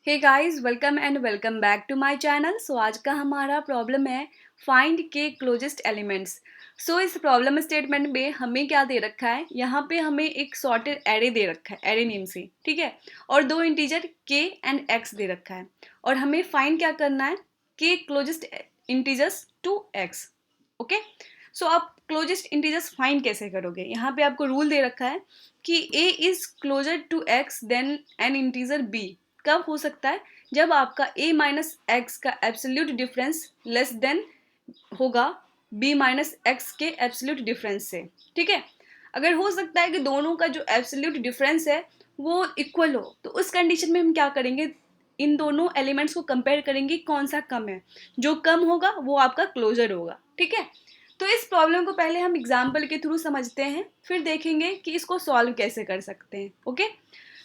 Hey guys, welcome and welcome back to my channel. So आज का हमारा problem है फाइंड के क्लोजेस्ट एलिमेंट्स। सो इस प्रॉब्लम स्टेटमेंट में हमें क्या दे रखा है, यहाँ पे हमें एक सॉर्टेड एरे दे रखा है एरे नेम से, ठीक है। और दो इंटीजर के एंड एक्स दे रखा है और हमें फाइंड क्या करना है, K closest integers to x. Okay, so आप क्लोजेस्ट इंटीजर्स फाइंड कैसे करोगे। यहाँ पे आपको रूल दे रखा है कि a is closer to x than an integer b. कब हो सकता है, जब आपका a माइनस एक्स का एब्सोल्यूट डिफरेंस लेस देन होगा b माइनस एक्स के एब्सोल्यूट डिफरेंस से, ठीक है। अगर हो सकता है कि दोनों का जो एब्सोल्यूट डिफरेंस है वो इक्वल हो, तो उस कंडीशन में हम क्या करेंगे, इन दोनों एलिमेंट्स को कंपेयर करेंगे कौन सा कम है। जो कम होगा वो आपका क्लोजर होगा, ठीक है। तो इस प्रॉब्लम को पहले हम एग्जाम्पल के थ्रू समझते हैं, फिर देखेंगे कि इसको सॉल्व कैसे कर सकते हैं। ओके,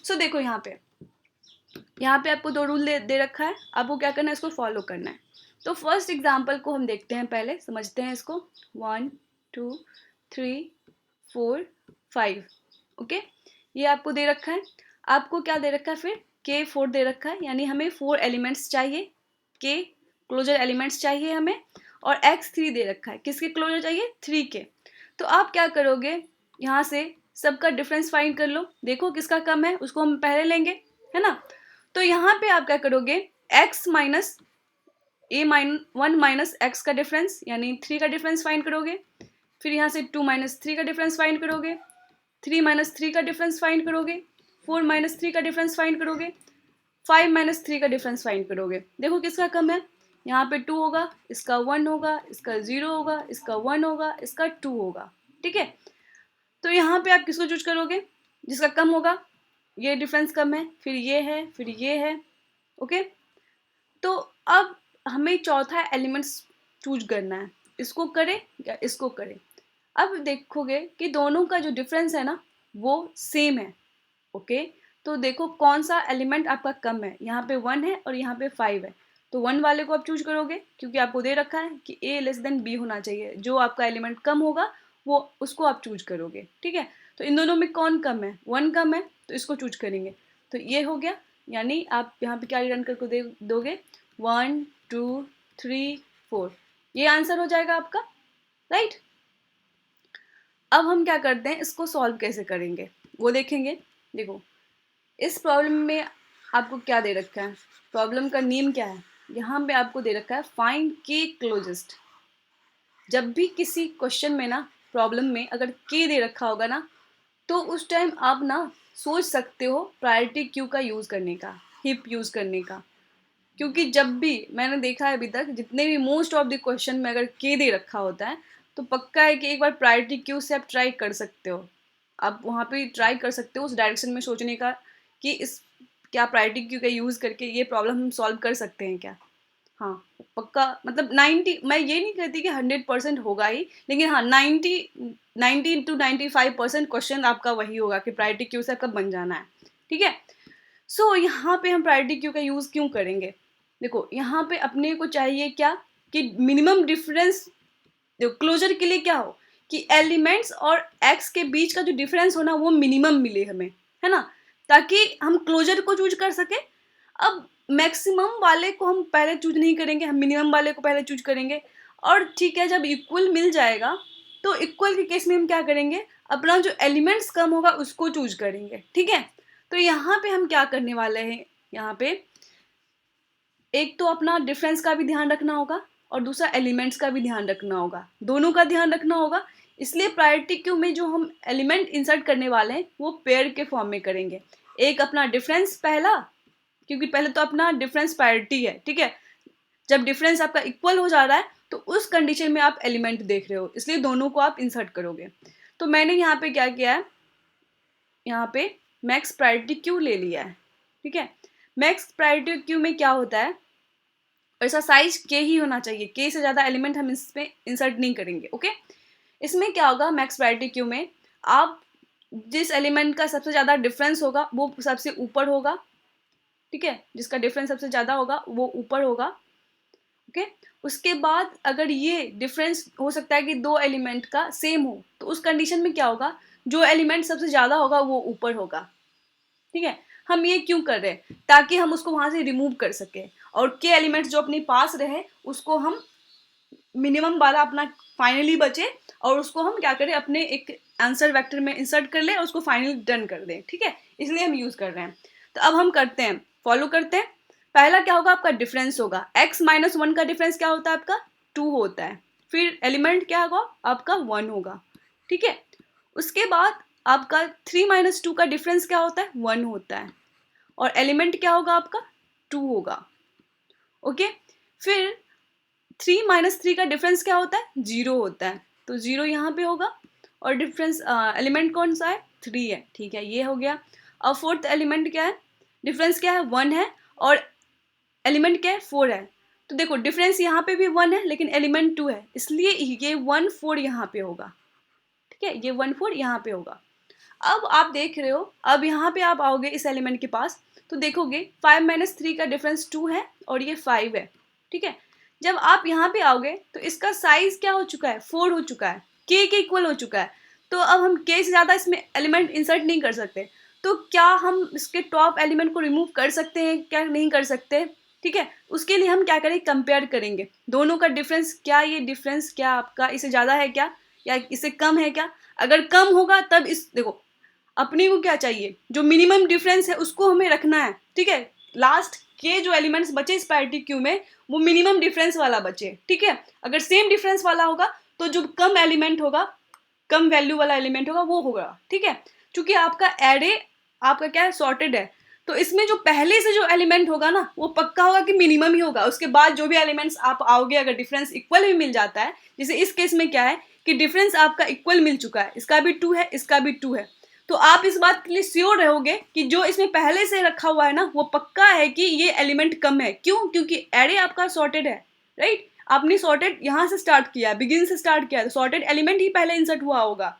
सो देखो यहाँ पे आपको दो रूल दे रखा है, आपको क्या करना है, इसको फॉलो करना है। तो फर्स्ट एग्जांपल को हम देखते हैं, पहले समझते हैं इसको। 1 2 3 4 5। ओके, ये आपको दे रखा है। आपको क्या दे रखा है फिर, के 4 दे रखा है, यानी हमें 4 एलिमेंट्स चाहिए, के क्लोजर एलिमेंट्स चाहिए हमें। और एक्स 3 दे रखा है, किसके क्लोजर चाहिए, 3 के। तो आप क्या करोगे, यहाँ से सबका डिफरेंस फाइंड कर लो, देखो किसका कम है, उसको हम पहले लेंगे, है ना। तो यहाँ पे आप क्या करोगे, x माइनस ए वन माइनस एक्स का डिफरेंस यानी 3 का डिफरेंस फाइंड करोगे। फिर यहाँ से 2 माइनस 3 का डिफरेंस फाइंड करोगे, 3 माइनस 3 का डिफरेंस फाइंड करोगे, 4 माइनस 3 का डिफरेंस फाइंड करोगे, 5 माइनस 3 का डिफरेंस फाइंड करोगे। देखो किसका कम है, यहाँ पे 2 होगा, इसका 1 होगा, इसका 0 होगा, इसका 1 होगा, इसका 2 होगा, ठीक है। तो यहाँ पे आप किसको चूज करोगे, जिसका कम होगा, ये डिफरेंस कम है, फिर ये है, फिर ये है। ओके, तो अब हमें चौथा एलिमेंट्स चूज करना है, इसको करें या इसको करें। अब देखोगे कि दोनों का जो डिफरेंस है ना वो सेम है। ओके, तो देखो कौन सा एलिमेंट आपका कम है, यहाँ पे 1 है और यहाँ पे 5 है। तो 1 वाले को आप चूज करोगे, क्योंकि आपको दे रखा है कि a लेस देन b होना चाहिए, जो आपका एलिमेंट कम होगा वो उसको आप चूज करोगे, ठीक है। तो इन दोनों में कौन कम है, 1 कम है, तो इसको चूज करेंगे। तो ये हो गया, यानी आप यहाँ पे क्या रन करके दोगे, 1 2 3 4, ये आंसर हो जाएगा आपका, राइट। अब हम क्या करते हैं, इसको सॉल्व कैसे करेंगे वो देखेंगे। देखो इस प्रॉब्लम में आपको क्या दे रखा है, प्रॉब्लम का नेम क्या है, यहाँ पे आपको दे रखा है फाइंड के क्लोजेस्ट। जब भी किसी क्वेश्चन में ना, प्रॉब्लम में अगर के दे रखा होगा ना, तो उस टाइम आप ना सोच सकते हो प्रायोरिटी क्यू का यूज़ करने का, हिप यूज़ करने का। क्योंकि जब भी मैंने देखा है अभी तक, जितने भी मोस्ट ऑफ द क्वेश्चन में अगर के दे रखा होता है, तो पक्का है कि एक बार प्रायोरिटी क्यू से आप ट्राई कर सकते हो। आप वहाँ पे ट्राई कर सकते हो उस डायरेक्शन में सोचने का, कि इस क्या प्रायोरिटी क्यू का यूज़ करके ये प्रॉब्लम हम सॉल्व कर सकते हैं क्या। हाँ, पक्का, मतलब 90, मैं ये नहीं कहती कि 100% होगा ही, लेकिन हाँ 90 to 95% क्वेश्चन आपका वही होगा कि प्रायोरिटी क्यू से आपका बन जाना है, ठीक है। सो यहाँ पे हम प्रायोरिटी क्यू का यूज़ क्यों करेंगे, देखो यहाँ पे अपने को चाहिए क्या, कि मिनिमम डिफरेंस क्लोजर के लिए क्या हो, कि एलिमेंट्स और एक्स के बीच का जो डिफरेंस हो ना वो मिनिमम मिले हमें, है ना, ताकि हम क्लोजर को चूज कर सके। अब मैक्सिमम वाले को हम पहले चूज नहीं करेंगे, हम मिनिमम वाले को पहले चूज करेंगे। और ठीक है, जब इक्वल मिल जाएगा तो इक्वल के केस में हम क्या करेंगे, अपना जो एलिमेंट्स कम होगा उसको चूज करेंगे, ठीक है। तो यहाँ पे हम क्या करने वाले हैं, यहाँ पे एक तो अपना डिफरेंस का भी ध्यान रखना होगा और दूसरा एलिमेंट्स का भी ध्यान रखना होगा, दोनों का ध्यान रखना होगा। इसलिए प्रायोरिटी क्यू में जो हम एलिमेंट इंसर्ट करने वाले हैं वो पेयर के फॉर्म में करेंगे। एक अपना डिफरेंस पहला, क्योंकि पहले तो अपना डिफरेंस प्रायोरिटी है, ठीक है। जब डिफरेंस आपका इक्वल हो जा रहा है तो उस कंडीशन में आप एलिमेंट देख रहे हो, इसलिए दोनों को आप इंसर्ट करोगे। तो मैंने यहाँ पे क्या किया है, यहाँ पे मैक्स प्रायोरिटी क्यू ले लिया है, ठीक है। मैक्स प्रायोरिटी क्यू में क्या होता है, और इसका साइज के ही होना चाहिए, के से ज़्यादा एलिमेंट हम इसमें इंसर्ट नहीं करेंगे। ओके, इसमें क्या होगा, मैक्स प्रायोरिटी क्यू में आप जिस एलिमेंट का सबसे ज़्यादा डिफरेंस होगा वो सबसे ऊपर होगा, ठीक है, जिसका डिफरेंस सबसे ज़्यादा होगा वो ऊपर होगा। ओके, उसके बाद अगर ये डिफरेंस हो सकता है कि दो एलिमेंट का सेम हो, तो उस कंडीशन में क्या होगा, जो एलिमेंट सबसे ज़्यादा होगा वो ऊपर होगा, ठीक है। हम ये क्यों कर रहे हैं? ताकि हम उसको वहाँ से रिमूव कर सकें और के एलिमेंट्स जो अपने पास रहे उसको हम मिनिमम वाला अपना फाइनली बचे और उसको हम क्या करें, अपने एक आंसर वेक्टर में इंसर्ट कर लें और उसको फाइनली डन कर दें। ठीक है, इसलिए हम यूज़ कर रहे हैं। तो अब हम करते हैं, फॉलो करते हैं। पहला क्या होगा, आपका डिफरेंस होगा। x माइनस वन का डिफरेंस क्या होता है आपका? 2 होता है। फिर एलिमेंट क्या होगा आपका? 1 होगा। ठीक है, उसके बाद आपका 3 माइनस टू का डिफरेंस क्या होता है? 1 होता है और एलिमेंट क्या होगा आपका? 2 होगा। ओके, फिर 3 माइनस थ्री का डिफरेंस क्या होता है? 0 होता है, तो 0 यहाँ पे होगा और डिफरेंस एलिमेंट कौन सा है? 3 है। ठीक है, ये हो गया। अब फोर्थ एलिमेंट क्या है? डिफरेंस क्या है? 1 है और एलिमेंट क्या है? 4 है। तो देखो डिफरेंस यहाँ पे भी 1 है लेकिन एलिमेंट 2 है, इसलिए ये 1 4 यहाँ पे होगा। ठीक है, ये 1 4 यहाँ पे होगा। अब आप देख रहे हो, अब यहाँ पे आप आओगे इस एलिमेंट के पास तो देखोगे 5 माइनस थ्री का डिफरेंस 2 है और ये 5 है। ठीक है, जब आप यहाँ पे आओगे तो इसका साइज क्या हो चुका है? 4 हो चुका है, के इक्वल हो चुका है। तो अब हम के से ज़्यादा इसमें एलिमेंट इंसर्ट नहीं कर सकते। तो क्या हम इसके टॉप एलिमेंट को रिमूव कर सकते हैं? क्या नहीं कर सकते? ठीक है, उसके लिए हम क्या करेंगे? कंपेयर करेंगे दोनों का डिफरेंस। क्या ये डिफरेंस क्या आपका इससे ज़्यादा है क्या या इससे कम है क्या? अगर कम होगा तब इस देखो अपने को क्या चाहिए, जो मिनिमम डिफरेंस है उसको हमें रखना है। ठीक है, लास्ट के जो एलिमेंट्स बचे इस पैरिटी क्यू में वो मिनिमम डिफरेंस वाला बचे। ठीक है, अगर सेम डिफरेंस वाला होगा तो जो कम एलिमेंट होगा, कम वैल्यू वाला एलिमेंट होगा वो होगा। ठीक है, क्योंकि आपका एरे आपका क्या है? सॉर्टेड है, तो इसमें जो पहले से जो एलिमेंट होगा ना वो पक्का होगा कि मिनिमम ही होगा। उसके बाद जो भी एलिमेंट्स आप आओगे अगर डिफरेंस इक्वल भी मिल जाता है, जैसे इस केस में क्या है कि डिफरेंस आपका इक्वल मिल चुका है, इसका भी 2 है इसका भी 2 है, तो आप इस बात के लिए श्योर रहोगे कि जो इसमें पहले से रखा हुआ है ना वो पक्का है कि ये एलिमेंट कम है। क्यों? क्योंकि एरे आपका सॉर्टेड है। राइट, आपने सॉर्टेड यहाँ से स्टार्ट किया, बिगिन से स्टार्ट किया, तो सॉर्टेड एलिमेंट ही पहले इंसर्ट हुआ होगा।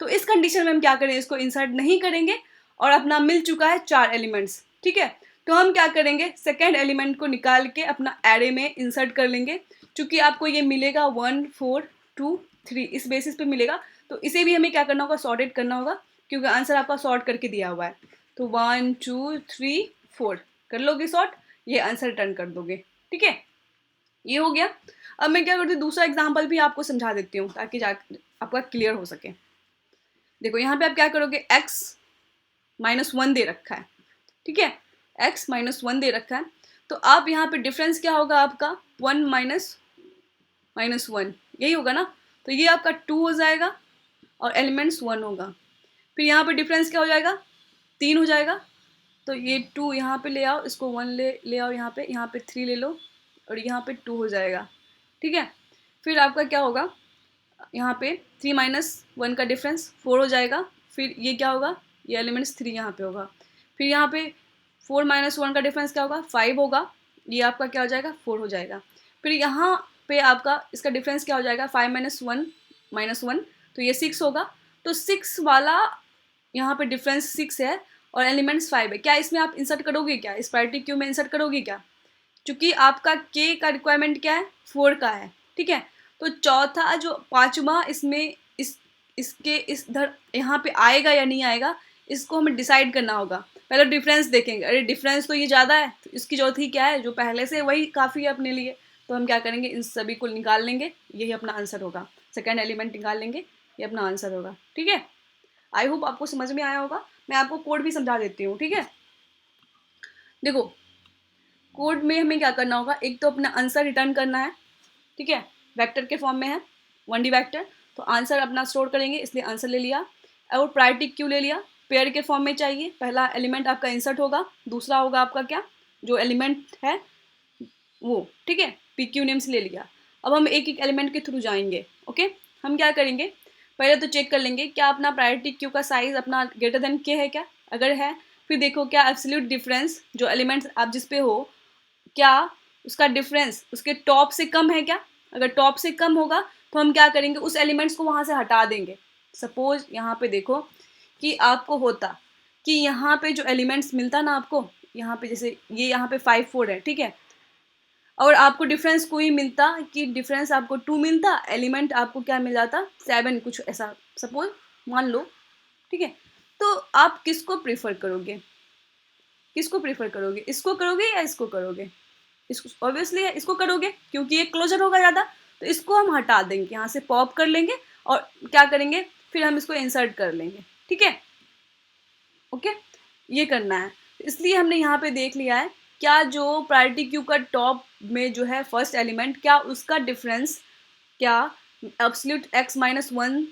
तो इस कंडीशन में हम क्या करें? इसको इंसर्ट नहीं करेंगे और अपना मिल चुका है 4 एलिमेंट्स। ठीक है, तो हम क्या करेंगे? सेकेंड एलिमेंट को निकाल के अपना एरे में इंसर्ट कर लेंगे। चूंकि आपको ये मिलेगा 1 4 2 3 इस बेसिस पे मिलेगा, तो इसे भी हमें क्या करना होगा? सॉर्टेड करना होगा, क्योंकि आंसर आपका सॉर्ट करके दिया हुआ है। तो 1 2 3 4 कर लोगे सॉर्ट, ये आंसर रिटर्न कर दोगे। ठीक है, ये हो गया। अब मैं क्या करती हूँ, दूसरा एग्जाम्पल भी आपको समझा देती हूँ ताकि आपका क्लियर हो सके। देखो यहाँ पे आप क्या करोगे? x माइनस वन दे रखा है। ठीक है, x माइनस वन दे रखा है, तो आप यहाँ पे डिफरेंस क्या होगा आपका? 1 माइनस माइनस वन, यही होगा ना। तो ये आपका 2 हो जाएगा और एलिमेंट्स 1 होगा। फिर यहाँ पे डिफरेंस क्या हो जाएगा? 3 हो जाएगा, तो ये 2 यहाँ पे ले आओ, इसको 1 ले आओ, यहाँ पे 3 ले लो और यहाँ पे 2 हो जाएगा। ठीक है, फिर आपका क्या होगा? यहाँ पे 3 माइनस वन का डिफरेंस 4 हो जाएगा। फिर ये क्या होगा? ये एलिमेंट्स 3 यहाँ पे होगा। फिर यहाँ पे 4 माइनस वन का डिफरेंस क्या होगा? 5 होगा, ये आपका क्या हो जाएगा? 4 हो जाएगा। फिर यहाँ पे आपका इसका डिफरेंस क्या हो जाएगा? 5 माइनस वन, तो ये 6 होगा। तो 6 वाला यहाँ पे डिफरेंस 6 है और एलिमेंट्स 5 है। क्या इसमें आप इंसर्ट करोगे? क्या इस पैरिटी क्यू में इंसर्ट करोगे क्या? क्योंकि आपका के का रिक्वायरमेंट क्या है? 4 का है। ठीक है, तो चौथा जो पांचवा इसमें इसके इस धर यहाँ पे आएगा या नहीं आएगा, इसको हमें डिसाइड करना होगा। पहले डिफरेंस देखेंगे, अरे डिफरेंस तो ये ज़्यादा है, तो इसकी चौथी क्या है? जो पहले से वही काफ़ी है अपने लिए, तो हम क्या करेंगे? इन सभी को निकाल लेंगे, यही अपना आंसर होगा। सेकेंड एलिमेंट निकाल लेंगे, ये अपना आंसर होगा। ठीक है, आई होप आपको समझ में आया होगा। मैं आपको कोड भी समझा देती हूँ। ठीक है, देखो कोड में हमें क्या करना होगा? एक तो अपना आंसर रिटर्न करना है। ठीक है, वेक्टर के फॉर्म में है, 1D वेक्टर, तो आंसर अपना स्टोर करेंगे, इसलिए आंसर ले लिया। और प्रायोरिटी क्यू ले लिया, पेयर के फॉर्म में चाहिए। पहला एलिमेंट आपका इंसर्ट होगा, दूसरा होगा आपका क्या? जो एलिमेंट है वो। ठीक है, PQ नेम से ले लिया। अब हम एक एक एलिमेंट के थ्रू जाएंगे। ओके, हम क्या करेंगे? पहले तो चेक कर लेंगे क्या अपना प्रायोरिटी क्यू का साइज अपना ग्रेटर देन के है क्या? अगर है, फिर देखो क्या एब्सोल्यूट डिफरेंस जो एलिमेंट्स आप जिस पे हो, क्या उसका डिफरेंस उसके टॉप से कम है क्या? अगर टॉप से कम होगा तो हम क्या करेंगे? उस एलिमेंट्स को वहाँ से हटा देंगे। सपोज यहाँ पे देखो कि आपको होता कि यहाँ पे जो एलिमेंट्स मिलता ना आपको, यहाँ पे जैसे ये यहाँ पे 5 4 है। ठीक है, और आपको डिफरेंस कोई मिलता कि डिफरेंस आपको 2 मिलता, एलिमेंट आपको क्या मिल जाता? 7 कुछ ऐसा सपोज मान लो। ठीक है, तो आप किसको प्रेफर करोगे? किसको प्रीफर करोगे, इसको करोगे या इसको करोगे? इसको ऑब्वियसली इसको करोगे क्योंकि ये क्लोजर होगा ज़्यादा, तो इसको हम हटा देंगे, यहाँ से पॉप कर लेंगे और क्या करेंगे, फिर हम इसको इंसर्ट कर लेंगे, ठीक है, ओके, ये करना है। इसलिए हमने यहाँ पे देख लिया है क्या जो प्रायोरिटी क्यू का टॉप में जो है फर्स्ट एलिमेंट, क्या उसका डिफरेंस क्या एब्सोल्यूट x माइनस वन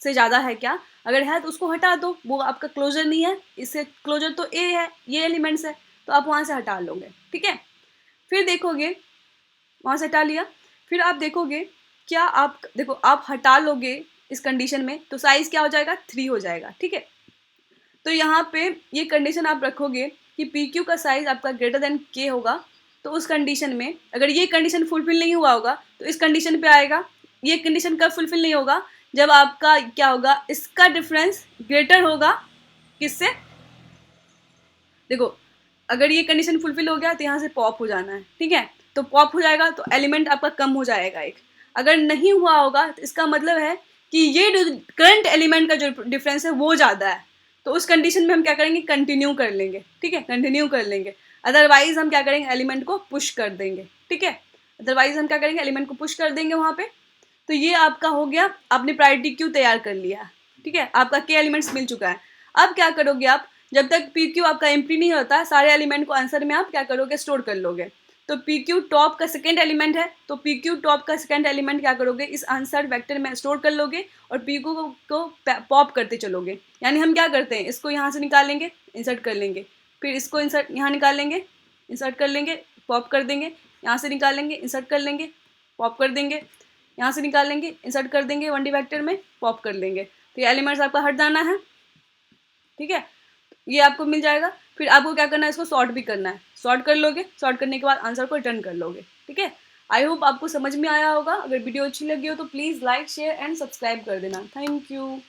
से ज़्यादा है क्या, अगर है तो उसको हटा दो, वो आपका क्लोजर नहीं है, इससे क्लोजर तो ए है, ये एलिमेंट्स है, तो आप वहाँ से हटा लोगे, ठीक है। फिर देखोगे, वहाँ से हटा लिया, फिर आप देखोगे क्या, आप देखो आप हटा लोगे इस कंडीशन में तो साइज़ क्या हो जाएगा, 3 हो जाएगा, ठीक है। तो यहाँ पे ये कंडीशन आप रखोगे कि पी क्यू का साइज़ आपका ग्रेटर देन के होगा, तो उस कंडीशन में अगर ये कंडीशन फुलफिल नहीं हुआ होगा तो इस कंडीशन पे आएगा। ये कंडीशन कब फुलफिल नहीं होगा, जब आपका क्या होगा, इसका डिफरेंस ग्रेटर होगा किससे, देखो अगर ये कंडीशन फुलफिल हो गया तो यहाँ से पॉप हो जाना है, ठीक है, तो पॉप हो जाएगा तो एलिमेंट आपका कम हो जाएगा एक। अगर नहीं हुआ होगा तो इसका मतलब है कि ये करंट एलिमेंट का जो डिफरेंस है वो ज़्यादा है, तो उस कंडीशन में हम क्या करेंगे, कंटिन्यू कर लेंगे, ठीक है, कंटिन्यू कर लेंगे। अदरवाइज हम क्या करेंगे, एलिमेंट को पुश कर देंगे, ठीक है, अदरवाइज हम क्या करेंगे, एलिमेंट को पुश कर देंगे वहाँ पे। तो ये आपका हो गया, आपने प्रायोरिटी क्यू तैयार कर लिया, ठीक है, आपका के एलिमेंट्स मिल चुका है। अब क्या करोगे आप, जब तक पी क्यू आपका एम्प्टी नहीं होता, सारे एलिमेंट को आंसर में आप क्या करोगे, स्टोर कर लोगे। तो पी क्यू टॉप का सेकेंड एलिमेंट है, तो पी क्यू टॉप का सेकेंड एलिमेंट क्या करोगे, इस आंसर वेक्टर में स्टोर कर लोगे और पी क्यू को पॉप करते चलोगे। यानी हम क्या करते हैं, इसको यहाँ से निकालेंगे, इंसर्ट कर लेंगे, फिर इसको इंसर्ट यहाँ निकालेंगे, इंसर्ट कर लेंगे, पॉप कर देंगे, यहाँ से निकालेंगे, इंसर्ट कर लेंगे, पॉप कर देंगे, यहाँ से निकालेंगे, इंसर्ट कर देंगे 1D वेक्टर में, पॉप कर लेंगे। तो ये एलिमेंट्स आपका हट जाना है, ठीक है, ये आपको मिल जाएगा। फिर आपको क्या करना है, इसको सॉर्ट भी करना है, सॉर्ट कर लोगे, सॉर्ट करने के बाद आंसर को रिटर्न कर लोगे, ठीक है। आई होप आपको समझ में आया होगा। अगर वीडियो अच्छी लगी हो तो please like share and subscribe कर देना। Thank you.